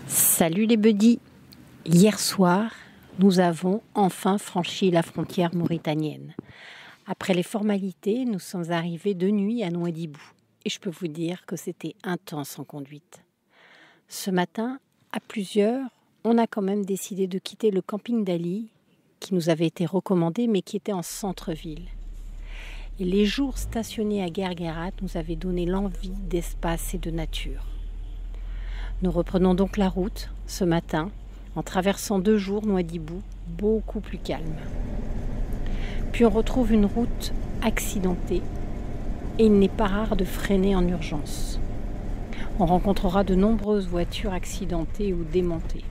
Salut les buddies! Hier soir, nous avons enfin franchi la frontière mauritanienne. Après les formalités, nous sommes arrivés de nuit à Nouadhibou. Et je peux vous dire que c'était intense en conduite. Ce matin, à plusieurs, on a quand même décidé de quitter le camping d'Ali, qui nous avait été recommandé, mais qui était en centre-ville. Et les jours stationnés à Guerguerat nous avaient donné l'envie d'espace et de nature. Nous reprenons donc la route ce matin, en traversant 2 jours Nouadhibou, beaucoup plus calme. Puis on retrouve une route accidentée et il n'est pas rare de freiner en urgence. On rencontrera de nombreuses voitures accidentées ou démontées.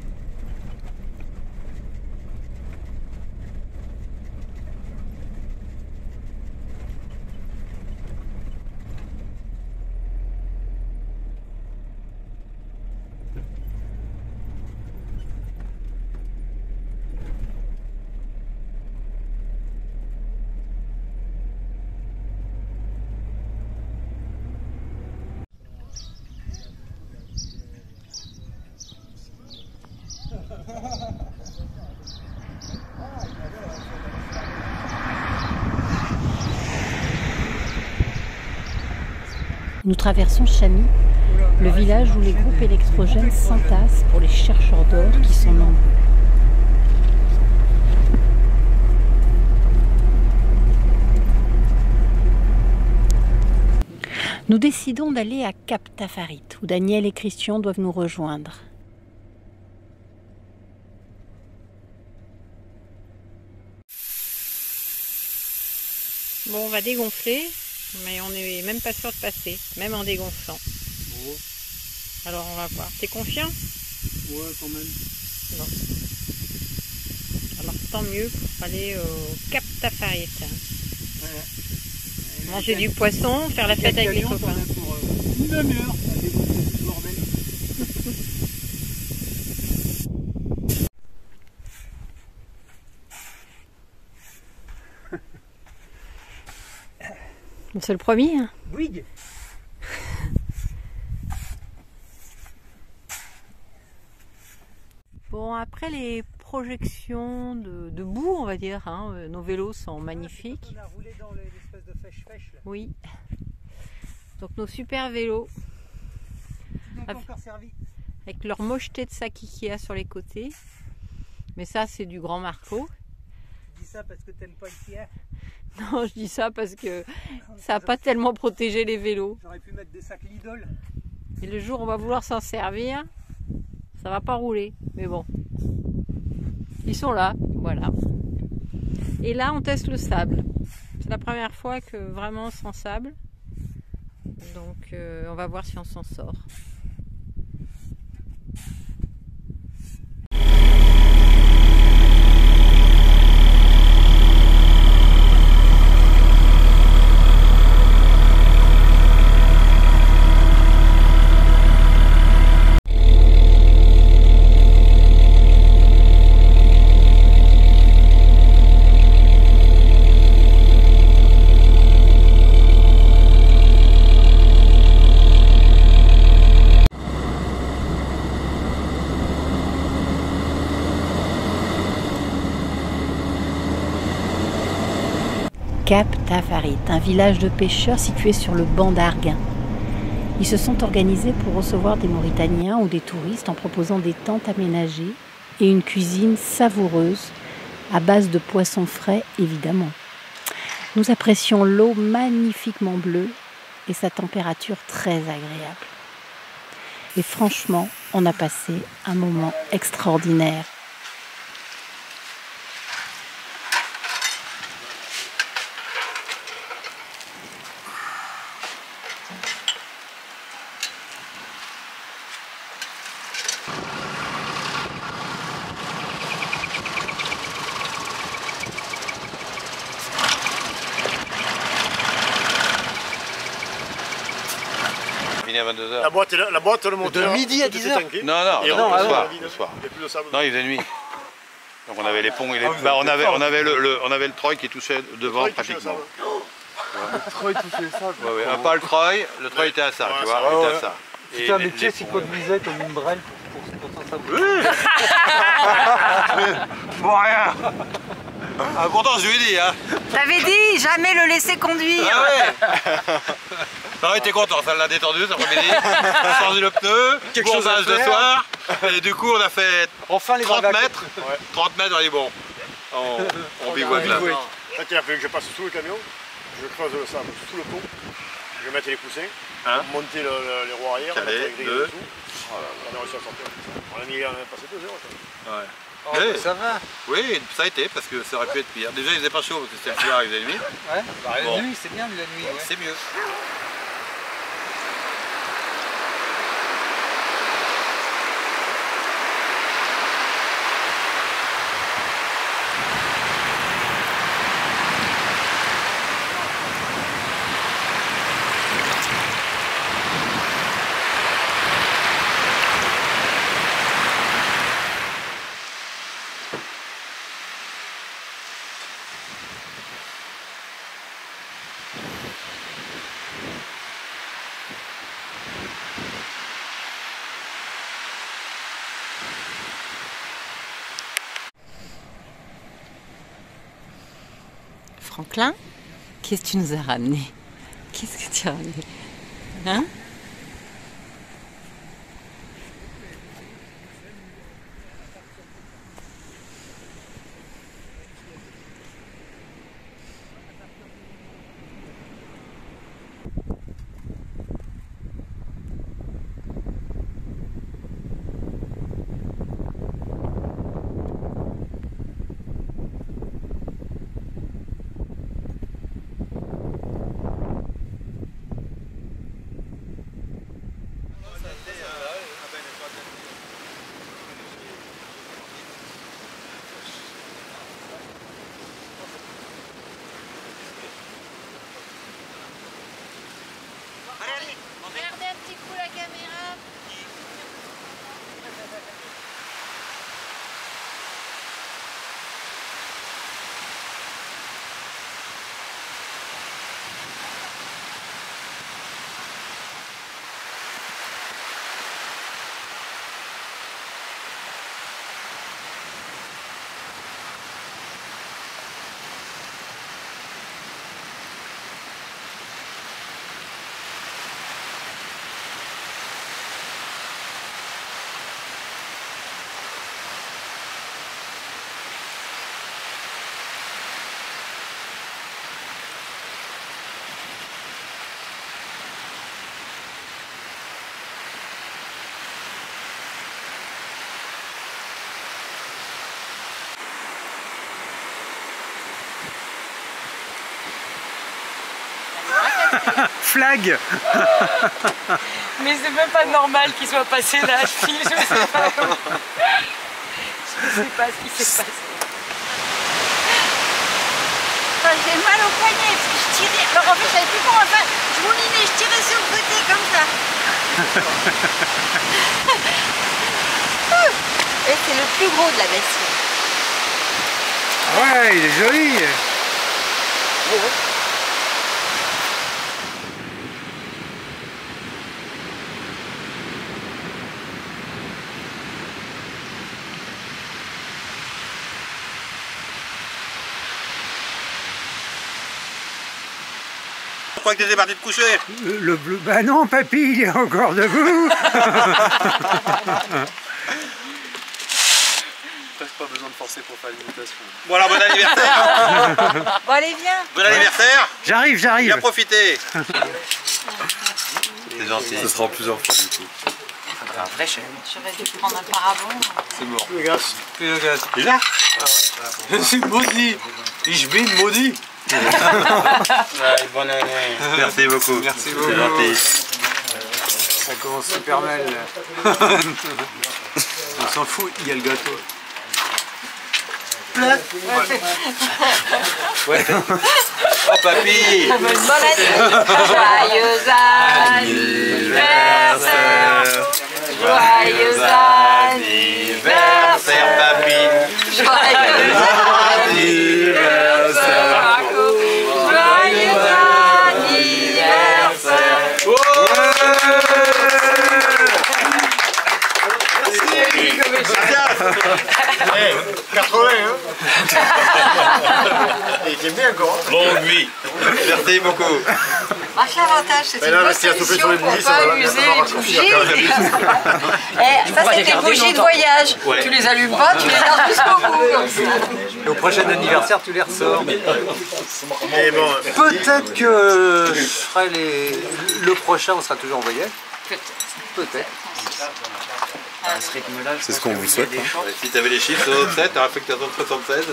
Nous traversons Chami, le village où les groupes électrogènes s'entassent pour les chercheurs d'or qui sont nombreux. Nous décidons d'aller à Cap Tafarit, où Daniel et Christian doivent nous rejoindre. Bon, on va dégonfler, mais on n'est même pas sûr de passer, même en dégonflant. Bon. Alors on va voir. T'es confiant? Ouais, quand même. Bon. Alors tant mieux pour aller au Cap Tafarit. Ouais. Manger du poisson, faire la fête avec les copains. Pour une demi-heure à dégonfler ce bordel. C'est le premier. Hein. Bouygues. Bon, après les projections de boue, on va dire, hein, nos vélos sont magnifiques. On a roulé dans l'espèce de fèche-fèche là. Oui. Donc nos super vélos. Ils n'ont pas encore servi. Avec leur mocheté de sac Ikea sur les côtés. Mais ça, c'est du grand Marco. Je dis ça parce que t'aimes pas Ikea. Non, je dis ça parce que ça n'a pas tellement protégé les vélos. J'aurais pu mettre des sacs Lidl. Et le jour où on va vouloir s'en servir, ça va pas rouler. Mais bon, ils sont là, voilà. Et là, on teste le sable. C'est la première fois que vraiment sans sable. Donc, on va voir si on s'en sort. Cap Tafarit, un village de pêcheurs situé sur le banc d'Arguin. Ils se sont organisés pour recevoir des Mauritaniens ou des touristes en proposant des tentes aménagées et une cuisine savoureuse à base de poissons frais évidemment. Nous apprécions l'eau magnifiquement bleue et sa température très agréable. Et franchement, on a passé un moment extraordinaire. fini à 22h. La boîte, le moteur. De midi à 10h. Non, non, Et non, on le va soir. vide. Le soir. Il n'y a plus de sable. Non, il faisait nuit. Donc on avait les ponts et les... Bah, on avait le Troy qui touchait devant pratiquement. Le Troy touchait le sable. Ouais, ouais. Pas le Troy, le Troy était à ça, tu vois, il était à ça. Putain, mais Jess, il conduisait comme une brêle pour s'en savoir. Bon, rien. Ah, pourtant, je lui ai dit, hein. T'avais dit, jamais le laisser conduire. Ah ouais. Non, il était content, ça l'a détendu cet après-midi. Changé le pneu, Quelque chose à bourbage de faire. soir. Et du coup, on a fait Enfin les 30 bravats. mètres. 30 mètres, on a dit bon, on bivouac là. Là, il a fallu que je passe sous le camion, je creuse le sable sous le pont, je mets les coussins, monter les roues arrière, Calé, mettre les grilles deux. dessous. On a réussi à sortir. On a passé 2 heures. Ouais. Oh, Oui. ça va. Oui, ça a été parce que ça aurait pu être pire. Déjà, il faisait pas chaud parce que c'était le soir, il faisait nuit. Ouais. Bah, la Bon. nuit, c'est bien la nuit. Ouais. C'est mieux. Franklin, qu'est-ce que tu nous as ramené? Qu'est-ce que tu as ramené? Hein? Regardez un petit coup la caméra. Flag. Mais c'est même pas normal qu'il soit passé là, je file, je sais pas où. Je sais pas ce qui s'est passé. J'ai mal au poignet parce que je tirais. Alors en fait, j'avais plus comment faire. Je moulinais, je tirais sur le côté comme ça. Et c'est le plus gros de la bestiole. Ouais, il est joli. Je crois que t'étais parti te coucher. Le bleu. Bah non, papy, il est encore debout. Pas besoin de forcer pour faire l'imitation. Bon alors, bon anniversaire. Bon allez viens. Bon anniversaire. J'arrive, Bien j'arrive. profité. C'est gentil. Ce sera en plusieurs fois du coup. Un vrai chef. J'aurais dû prendre un paravent. C'est mort. Le gaz. Le gaz. Déjà C'est maudit. Ich bin maudit. Bonne année. Merci beaucoup. Merci C'est beaucoup. gentil. Ça commence super mal. On s'en fout, il y a le gâteau. plaît? Ouais. Oh papy! Bonne année! Joyeux anniversaire! Joyeux Anniversaire, papy! Joyeux anniversaire! Joyeux anniversaire! Hey, 80 hein. Il était bien encore. Longue vie! Merci beaucoup! Marche l'avantage, c'est une là, bonne si elle a tombé sur solution les pour bougies, ça pas va user ça va les raccourcir bougies. quand même. Ça c'est tes bougies de voyage. Ouais. Tu les allumes pas, tu les gardes jusqu'au bout comme ça. Et au prochain anniversaire, tu les ressors. Et bon, Peut-être que je ferai le prochain, on sera toujours en voyage. Peut-être. À ce rythme-là, C'est ce qu'on vous souhaite. Si tu avais les chiffres, 67, tu aurais fait que 76.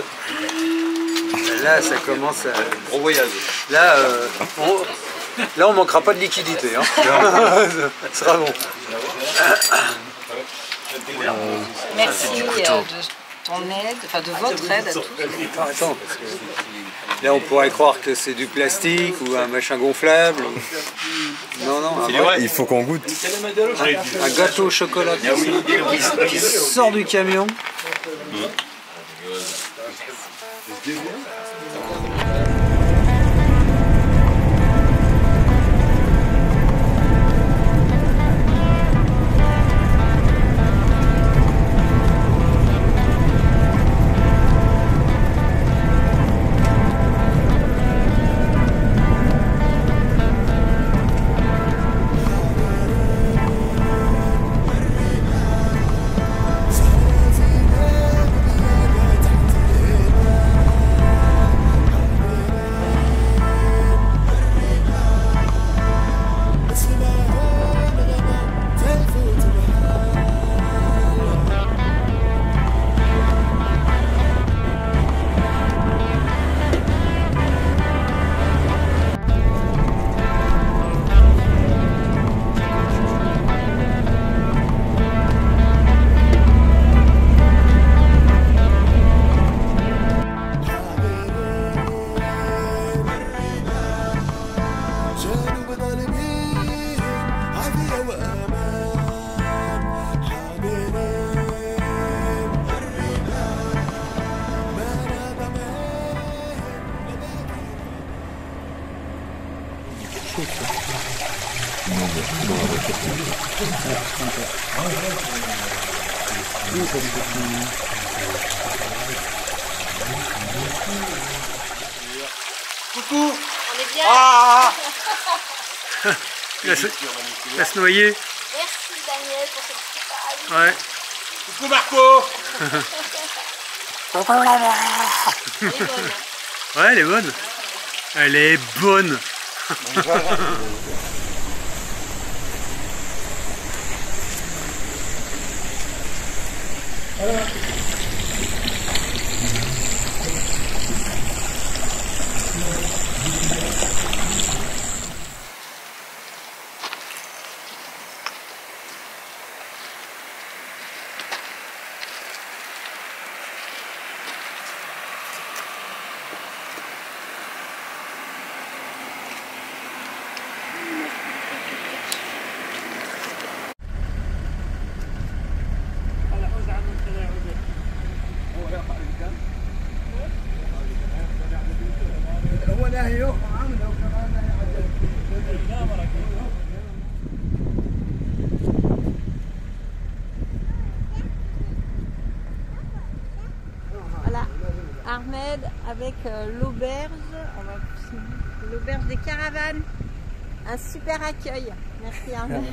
là, ça commence à... Gros voyage. Là, on manquera pas de liquidité. Hein. Ce sera bon. Merci de ton aide, enfin de votre aide à tous. Attends, parce que là, on pourrait croire que c'est du plastique ou un machin gonflable. Non, non, un vrai. Il faut qu'on goûte. Un gâteau au chocolat qui sort du camion. Coucou! On est bien. Ah! La se noyer. Merci Daniel pour cette petite page. Ouais. Coucou Marco! Ouais, elle est bonne. Elle est bonne. Voilà, Ahmed avec l'auberge, l'auberge des caravanes. Un super accueil. Merci Ahmed.